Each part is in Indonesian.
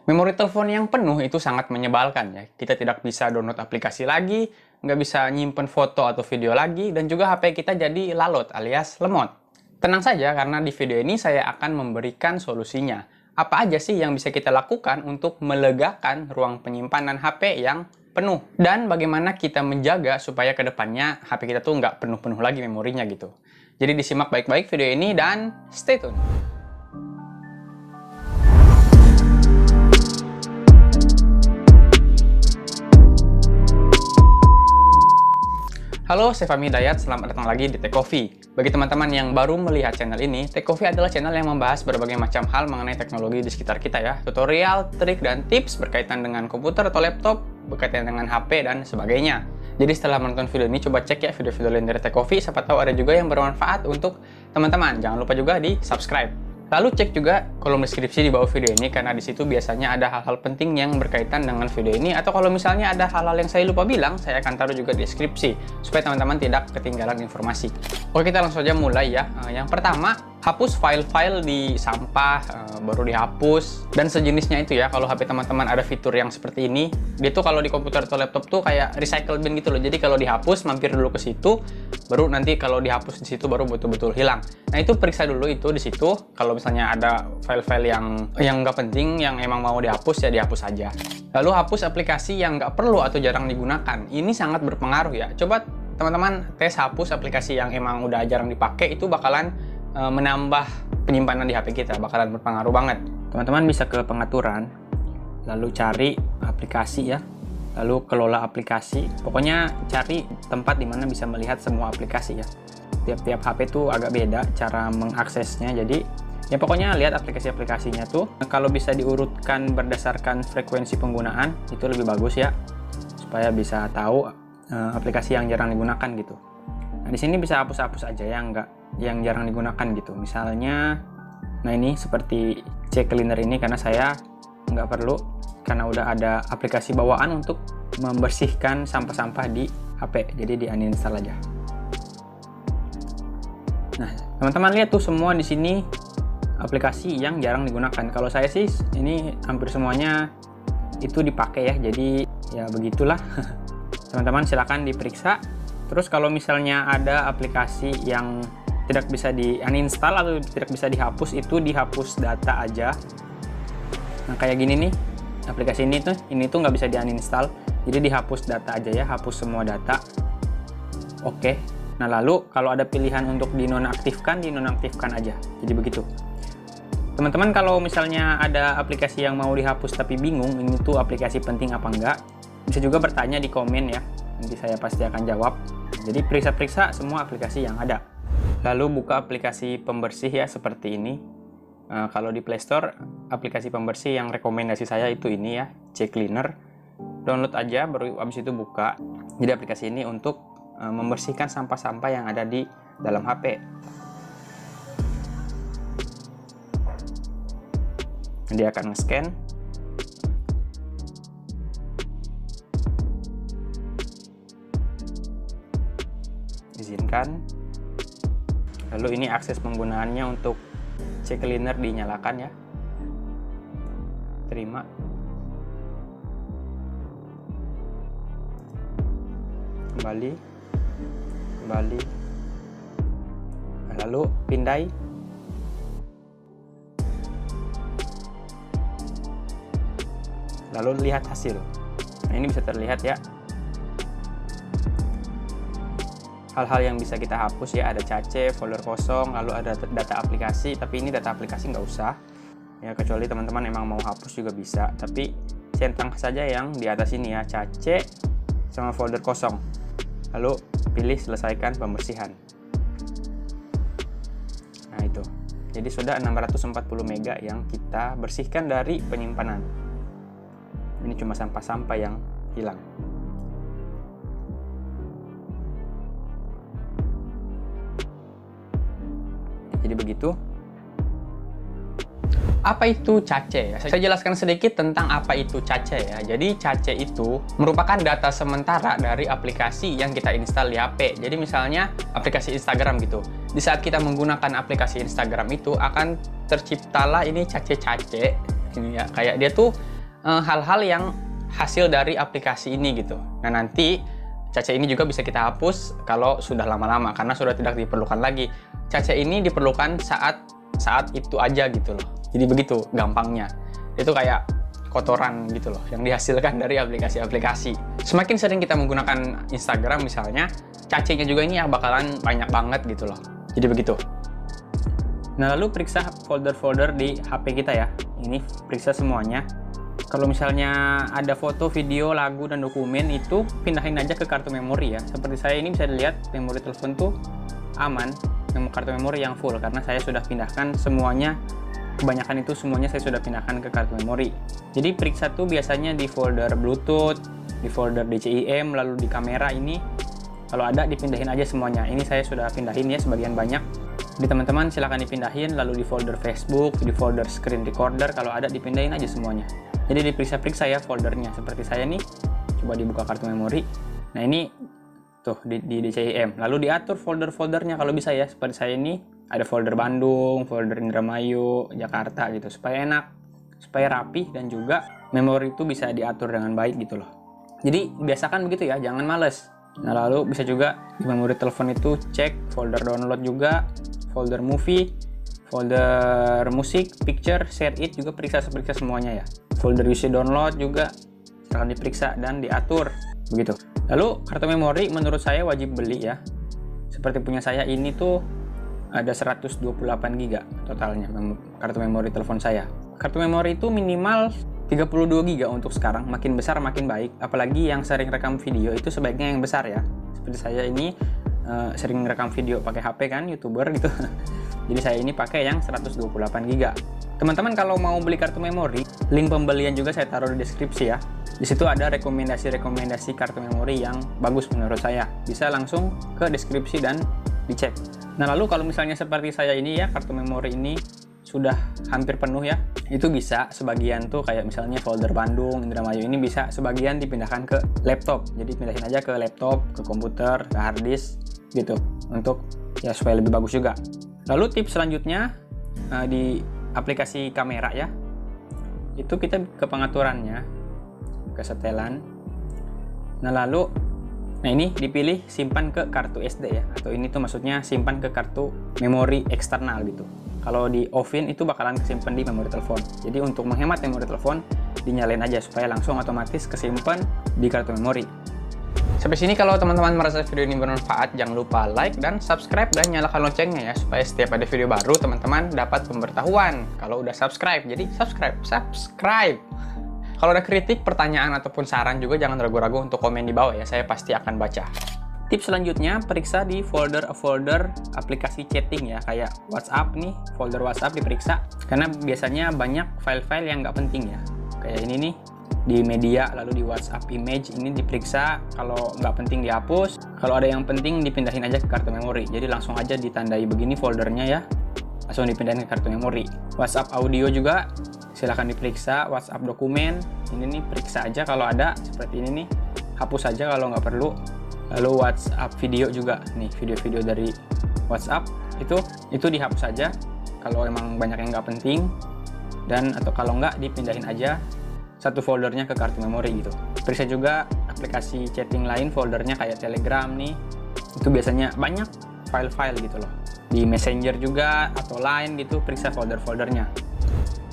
Memori telepon yang penuh itu sangat menyebalkan ya. Kita tidak bisa download aplikasi lagi, nggak bisa nyimpen foto atau video lagi, dan juga HP kita jadi lalot alias lemot. Tenang saja karena di video ini saya akan memberikan solusinya. Apa aja sih yang bisa kita lakukan untuk melegakan ruang penyimpanan HP yang penuh? Dan bagaimana kita menjaga supaya kedepannya HP kita tuh nggak penuh-penuh lagi memorinya gitu. Jadi disimak baik-baik video ini dan stay tune. Halo, saya Fahmi Dayat. Selamat datang lagi di Tech Coffee. Bagi teman-teman yang baru melihat channel ini, Tech Coffee adalah channel yang membahas berbagai macam hal mengenai teknologi di sekitar kita ya. Tutorial, trik, dan tips berkaitan dengan komputer atau laptop, berkaitan dengan HP, dan sebagainya. Jadi setelah menonton video ini, coba cek ya video-video lain dari Tech Coffee. Siapa tahu ada juga yang bermanfaat untuk teman-teman. Jangan lupa juga di subscribe. Lalu cek juga kolom deskripsi di bawah video ini karena di situ biasanya ada hal-hal penting yang berkaitan dengan video ini, atau kalau misalnya ada hal-hal yang saya lupa bilang, saya akan taruh juga di deskripsi supaya teman-teman tidak ketinggalan informasi. Oke, kita langsung saja mulai ya. Yang pertama, hapus file-file di sampah, baru dihapus dan sejenisnya itu ya. Kalau HP teman-teman ada fitur yang seperti ini, dia tuh kalau di komputer atau laptop tuh kayak recycle bin gitu loh. Jadi kalau dihapus, mampir dulu ke situ, baru nanti kalau dihapus di situ baru betul-betul hilang. Nah, itu periksa dulu itu di situ. Kalau misalnya ada file-file yang nggak penting, yang emang mau dihapus, ya dihapus aja. Lalu hapus aplikasi yang nggak perlu atau jarang digunakan. Ini sangat berpengaruh ya. Coba teman-teman tes hapus aplikasi yang emang udah jarang dipakai, itu bakalan menambah penyimpanan di HP kita, bakalan berpengaruh banget. Teman-teman bisa ke pengaturan, lalu cari aplikasi ya, lalu kelola aplikasi. Pokoknya cari tempat dimana bisa melihat semua aplikasi ya. Tiap-tiap HP tuh agak beda cara mengaksesnya, jadi ya pokoknya lihat aplikasi-aplikasinya tuh. Kalau bisa diurutkan berdasarkan frekuensi penggunaan, itu lebih bagus ya, supaya bisa tahu aplikasi yang jarang digunakan gitu. Nah, di sini bisa hapus-hapus aja yang jarang digunakan gitu. Misalnya, nah ini seperti CCleaner ini karena saya nggak perlu, karena udah ada aplikasi bawaan untuk membersihkan sampah-sampah di HP, jadi di uninstall aja. Nah, teman-teman lihat tuh semua di sini aplikasi yang jarang digunakan. Kalau saya sih ini hampir semuanya itu dipakai ya, jadi ya begitulah. Teman-teman silakan diperiksa. Terus kalau misalnya ada aplikasi yang tidak bisa di uninstall atau tidak bisa dihapus, itu dihapus data aja. Nah, kayak gini nih, aplikasi ini tuh nggak bisa di uninstall, jadi dihapus data aja ya, hapus semua data. Oke. Nah, lalu kalau ada pilihan untuk dinonaktifkan aja. Jadi begitu. Teman-teman kalau misalnya ada aplikasi yang mau dihapus tapi bingung ini tuh aplikasi penting apa enggak, bisa juga bertanya di komen ya. Nanti saya pasti akan jawab. Jadi periksa-periksa semua aplikasi yang ada. Lalu buka aplikasi pembersih ya, seperti ini. Kalau di Play Store, aplikasi pembersih yang rekomendasi saya itu ini ya, CCleaner. Download aja, baru habis itu buka. Jadi aplikasi ini untuk membersihkan sampah-sampah yang ada di dalam HP. Dia akan nge-scan. Izinkan. Lalu ini akses penggunaannya untuk CCleaner dinyalakan ya. Terima. Kembali. Lalu pindai. Lalu lihat hasil. Nah, ini bisa terlihat ya. Hal-hal yang bisa kita hapus ya, ada cache, folder kosong, lalu ada data aplikasi, tapi ini data aplikasi nggak usah ya, kecuali teman-teman emang mau hapus juga bisa, tapi centang saja yang di atas ini ya, cache sama folder kosong, lalu pilih selesaikan pembersihan. Nah itu, jadi sudah 640 mega yang kita bersihkan dari penyimpanan. Ini cuma sampah-sampah yang hilang. Jadi begitu. Apa itu cache ya? Saya jelaskan sedikit tentang apa itu cache ya. Jadi cache itu merupakan data sementara dari aplikasi yang kita install di HP. Jadi misalnya aplikasi Instagram gitu. Di saat kita menggunakan aplikasi Instagram itu akan terciptalah ini cache-cache. Ini ya, kayak dia tuh hal-hal yang hasil dari aplikasi ini gitu. Nah, nanti cache ini juga bisa kita hapus kalau sudah lama-lama karena sudah tidak diperlukan lagi. Cache ini diperlukan saat itu aja gitu loh. Jadi begitu gampangnya. Itu kayak kotoran gitu loh yang dihasilkan dari aplikasi-aplikasi. Semakin sering kita menggunakan Instagram misalnya, cacingnya juga ini ya bakalan banyak banget gitu loh. Jadi begitu. Nah, lalu periksa folder-folder di HP kita ya. Ini periksa semuanya. Kalau misalnya ada foto, video, lagu, dan dokumen, itu pindahin aja ke kartu memori ya. Seperti saya ini bisa dilihat memori telepon tuh aman, kartu memori yang full karena saya sudah pindahkan semuanya. Kebanyakan itu semuanya saya sudah pindahkan ke kartu memori. Jadi periksa tuh biasanya di folder Bluetooth, di folder DCIM, lalu di kamera ini. Kalau ada dipindahin aja semuanya. Ini saya sudah pindahin ya sebagian banyak. Di teman-teman silahkan dipindahin, lalu di folder Facebook, di folder screen recorder, kalau ada dipindahin aja semuanya. Jadi diperiksa-periksa ya foldernya. Seperti saya nih, coba dibuka kartu memori. Nah ini tuh di DCIM. Lalu diatur folder-foldernya kalau bisa ya. Seperti saya ini ada folder Bandung, folder Indramayu, Jakarta gitu. Supaya enak, supaya rapi dan juga memori itu bisa diatur dengan baik gitu loh. Jadi biasakan begitu ya, jangan males. Nah lalu bisa juga di memori telepon itu cek folder download juga, folder movie, folder musik, picture, share it juga periksa semuanya ya. Folder UC download juga silahkan diperiksa dan diatur begitu. Lalu kartu memori menurut saya wajib beli ya. Seperti punya saya ini tuh ada 128 GB totalnya kartu memori telepon saya. Kartu memori itu minimal 32 GB untuk sekarang, makin besar makin baik. Apalagi yang sering rekam video itu sebaiknya yang besar ya. Seperti saya ini sering rekam video pakai HP kan, YouTuber gitu. Jadi saya ini pakai yang 128 GB. Teman-teman kalau mau beli kartu memori, link pembelian juga saya taruh di deskripsi ya. Di situ ada rekomendasi kartu memori yang bagus menurut saya. Bisa langsung ke deskripsi dan dicek. Nah lalu kalau misalnya seperti saya ini ya, kartu memori ini sudah hampir penuh ya, itu bisa sebagian tuh kayak misalnya folder Bandung, Indramayu ini bisa sebagian dipindahkan ke laptop. Jadi pindahin aja ke laptop, ke komputer, ke hard disk gitu, untuk ya supaya lebih bagus juga. Lalu tips selanjutnya di aplikasi kamera ya, itu kita ke pengaturannya, ke setelan. Nah ini dipilih simpan ke kartu SD ya, atau ini tuh maksudnya simpan ke kartu memori eksternal gitu. Kalau di offin itu bakalan kesimpan di memori telepon. Jadi untuk menghemat memori telepon, dinyalain aja supaya langsung otomatis kesimpan di kartu memori. Sampai sini kalau teman-teman merasa video ini bermanfaat, jangan lupa like dan subscribe dan nyalakan loncengnya ya, supaya setiap ada video baru teman-teman dapat pemberitahuan kalau udah subscribe. Jadi subscribe. Kalau ada kritik, pertanyaan ataupun saran juga jangan ragu-ragu untuk komen di bawah ya, saya pasti akan baca. Tips selanjutnya, periksa di folder aplikasi chatting ya, kayak WhatsApp nih, folder WhatsApp diperiksa karena biasanya banyak file-file yang nggak penting ya. Kayak ini nih, di media, lalu di WhatsApp image ini diperiksa, kalau nggak penting dihapus, kalau ada yang penting dipindahin aja ke kartu memori. Jadi langsung aja ditandai begini foldernya ya, langsung dipindahin ke kartu memori. WhatsApp audio juga silahkan diperiksa, WhatsApp dokumen ini nih periksa aja kalau ada, seperti ini nih hapus aja kalau nggak perlu. Lalu WhatsApp video juga nih, video-video dari WhatsApp itu dihapus aja kalau emang banyak yang nggak penting, dan atau kalau nggak dipindahin aja satu foldernya ke kartu memori gitu. Periksa juga aplikasi chatting lain foldernya kayak Telegram nih, itu biasanya banyak file-file gitu loh. Di Messenger juga atau Line gitu, periksa folder-foldernya.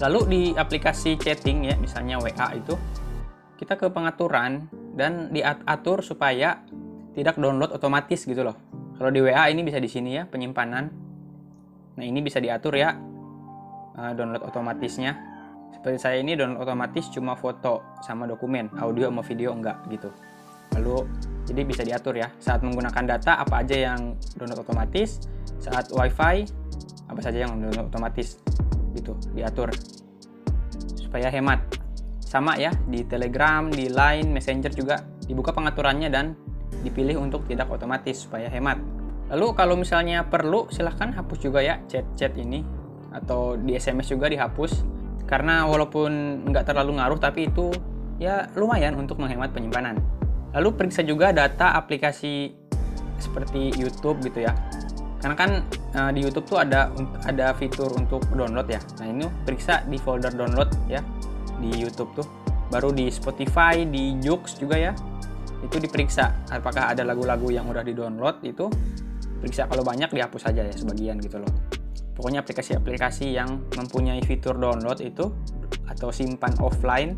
Lalu di aplikasi chatting ya, misalnya WA itu, kita ke pengaturan dan diatur supaya tidak download otomatis gitu loh. Kalau di WA ini bisa di sini ya, penyimpanan. Nah ini bisa diatur ya, download otomatisnya. Seperti saya ini download otomatis cuma foto sama dokumen, audio sama video enggak gitu. Lalu jadi bisa diatur ya, saat menggunakan data apa aja yang download otomatis, saat wifi apa saja yang download otomatis gitu, diatur supaya hemat. Sama ya di Telegram, di Line, Messenger juga dibuka pengaturannya dan dipilih untuk tidak otomatis supaya hemat. Lalu kalau misalnya perlu silahkan hapus juga ya chat-chat ini, atau di SMS juga dihapus, karena walaupun nggak terlalu ngaruh tapi itu ya lumayan untuk menghemat penyimpanan. Lalu periksa juga data aplikasi seperti YouTube gitu ya, karena kan di YouTube tuh ada fitur untuk download ya. Nah ini periksa di folder download ya di YouTube tuh, Baru di Spotify, di Joox juga ya, itu diperiksa apakah ada lagu-lagu yang udah di-download, itu periksa, kalau banyak dihapus aja ya sebagian gitu loh. Pokoknya aplikasi-aplikasi yang mempunyai fitur download itu atau simpan offline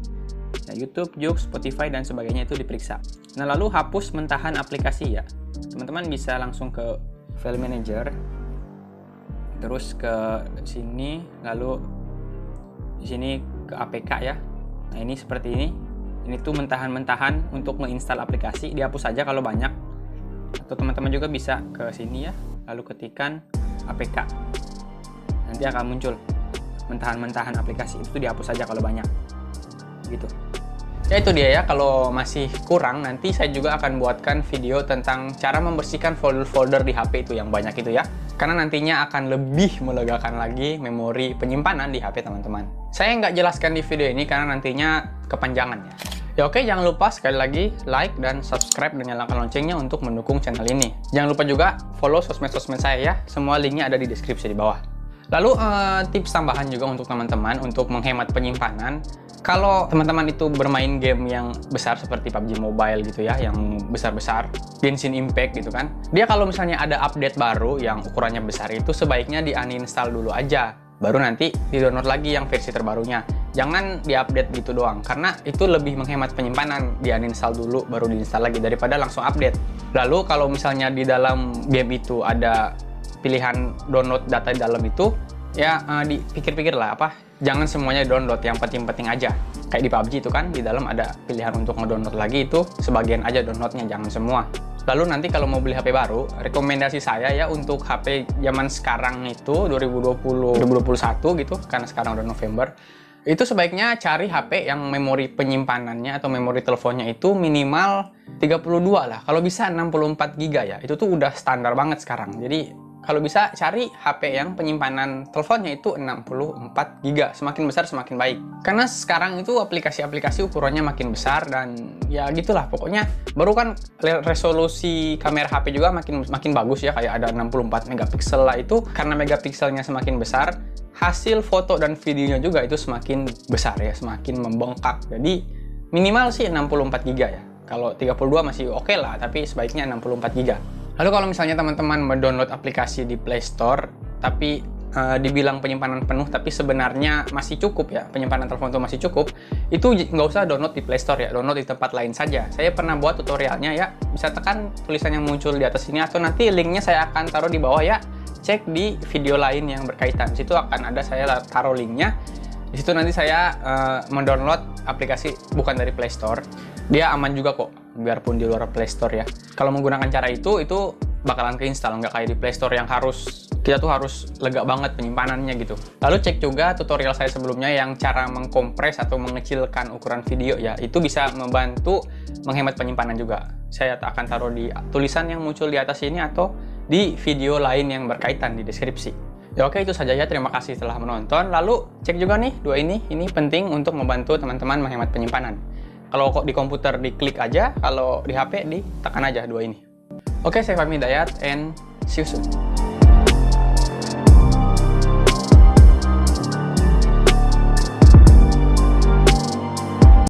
ya, YouTube, Joox, Spotify dan sebagainya itu diperiksa. Nah, lalu hapus mentahan aplikasi ya. Teman-teman bisa langsung ke File Manager, terus ke sini, lalu di sini ke APK ya. Nah, ini seperti ini. Ini tuh mentahan-mentahan untuk menginstal aplikasi, dihapus saja kalau banyak. Atau teman-teman juga bisa ke sini ya, lalu ketikkan APK. Nanti akan muncul mentahan-mentahan aplikasi, itu dihapus saja kalau banyak. Gitu. Ya itu dia ya, kalau masih kurang nanti saya juga akan buatkan video tentang cara membersihkan folder-folder di HP itu yang banyak itu ya. Karena nantinya akan lebih melegakan lagi memori penyimpanan di HP teman-teman. Saya nggak jelaskan di video ini karena nantinya kepanjangan ya. Ya oke, jangan lupa sekali lagi like dan subscribe dan nyalakan loncengnya untuk mendukung channel ini. Jangan lupa juga follow sosmed-sosmed saya ya, semua linknya ada di deskripsi di bawah. Lalu tips tambahan juga untuk teman-teman untuk menghemat penyimpanan. Kalau teman-teman itu bermain game yang besar seperti PUBG Mobile gitu ya, yang besar-besar, Genshin Impact gitu kan, dia kalau misalnya ada update baru yang ukurannya besar itu sebaiknya di-uninstall dulu aja, baru nanti di-download lagi yang versi terbarunya. Jangan di-update gitu doang, karena itu lebih menghemat penyimpanan, di-uninstall dulu baru di-install lagi daripada langsung update. Lalu kalau misalnya di dalam game itu ada pilihan download data di dalam itu, ya dipikir-pikir lah jangan semuanya download, yang penting-penting aja. Kayak di PUBG itu kan di dalam ada pilihan untuk ngedownload lagi, itu sebagian aja downloadnya, jangan semua. Lalu nanti kalau mau beli HP baru, rekomendasi saya ya untuk HP zaman sekarang itu 2021 gitu, karena sekarang udah November, itu sebaiknya cari HP yang memori penyimpanannya atau memori teleponnya itu minimal 32 lah, kalau bisa 64 GB ya, itu tuh udah standar banget sekarang. Jadi kalau bisa cari HP yang penyimpanan teleponnya itu 64 GB, semakin besar semakin baik. Karena sekarang itu aplikasi-aplikasi ukurannya makin besar dan ya gitulah pokoknya. Baru kan resolusi kamera HP juga makin bagus ya, kayak ada 64 megapiksel lah, itu karena megapikselnya semakin besar, hasil foto dan videonya juga itu semakin besar ya, semakin membengkak. Jadi minimal sih 64 GB ya. Kalau 32 masih oke lah, tapi sebaiknya 64 GB. Lalu kalau misalnya teman-teman mendownload aplikasi di Play Store, tapi dibilang penyimpanan penuh, tapi sebenarnya masih cukup ya, penyimpanan telepon itu masih cukup, itu nggak usah download di Play Store ya, download di tempat lain saja. Saya pernah buat tutorialnya ya, bisa tekan tulisan yang muncul di atas ini, atau nanti linknya saya akan taruh di bawah ya, cek di video lain yang berkaitan. Di situ akan ada, saya taruh linknya. Di situ nanti saya mendownload aplikasi bukan dari Play Store. Dia aman juga kok, biarpun di luar Play Store ya. Kalau menggunakan cara itu bakalan keinstall, nggak kayak di Play Store yang kita tuh harus lega banget penyimpanannya gitu. Lalu cek juga tutorial saya sebelumnya yang cara mengkompres atau mengecilkan ukuran video ya, itu bisa membantu menghemat penyimpanan juga. Saya akan taruh di tulisan yang muncul di atas ini atau di video lain yang berkaitan di deskripsi. Ya oke, itu saja ya, terima kasih telah menonton. Lalu cek juga nih dua ini penting untuk membantu teman-teman menghemat penyimpanan. Kalau kok di komputer diklik aja, kalau di HP ditekan aja dua ini. Oke, saya Fahmi Hidayat and see you soon.